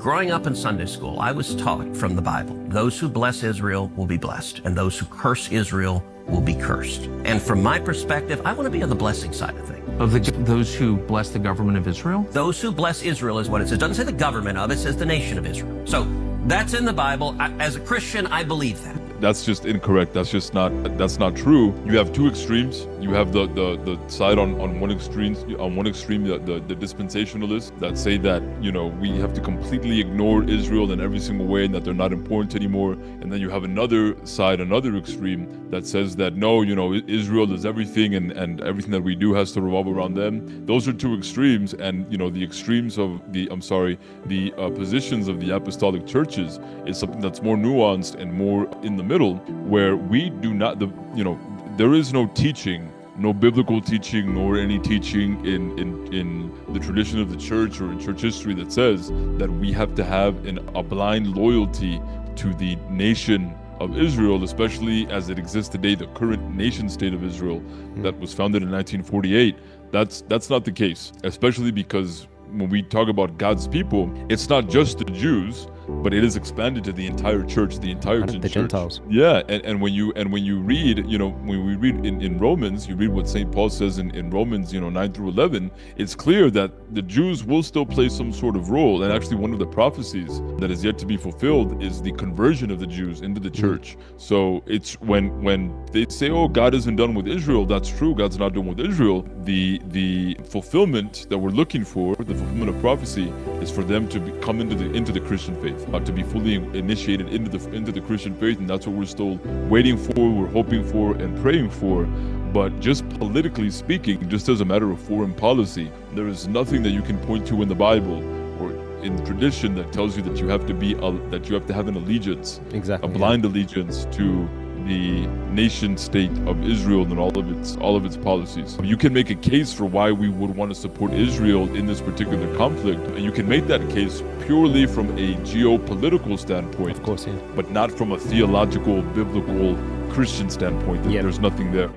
Growing up in Sunday school, I was taught from the Bible, those who bless Israel will be blessed, and those who curse Israel will be cursed. And from my perspective, I want to be on the blessing side of things. Of those who bless the government of Israel? Those who bless Israel is what it says. It doesn't say the government of, it says the nation of Israel. So that's in the Bible. As a Christian, I believe that. That's just incorrect. That's not true. You have two extremes. You have the side on one extreme, the dispensationalists that say that, you know, we have to completely ignore Israel in every single way and that they're not important anymore. And then you have another side, another extreme that says that no, you know, Israel is everything and everything that we do has to revolve around them. Those are two extremes, and you know, the extremes of the positions of the apostolic churches is something that's more nuanced and more in the middle, where we do not, there is no teaching, no biblical teaching, nor any teaching in the tradition of the church or in church history that says that we have to have a blind loyalty to the nation of Israel, especially as it exists today, the current nation state of Israel that was founded in 1948. That's not the case, especially because when we talk about God's people, it's not just the Jews, but it is expanded to the entire church, the entire church. The Gentiles. Yeah, and when you read, you know, when we read in Romans, you read what St. Paul says in Romans, 9 through 11, it's clear that the Jews will still play some sort of role. And actually one of the prophecies that is yet to be fulfilled is the conversion of the Jews into the church. So it's when they say, oh, God isn't done with Israel, that's true, God's not done with Israel. The fulfillment that we're looking for, the fulfillment of prophecy, is for them to come into the Christian faith. To be fully initiated into the Christian faith, and that's what we're still waiting for, we're hoping for, and praying for. But just politically speaking, just as a matter of foreign policy, there is nothing that you can point to in the Bible or in tradition that tells you that you have to have an allegiance, exactly, a blind allegiance to the nation state of Israel and all of its policies. You can make a case for why we would want to support Israel in this particular conflict, and you can make that case purely from a geopolitical standpoint, of course, yeah, but not from a theological, biblical, Christian standpoint. There's nothing there.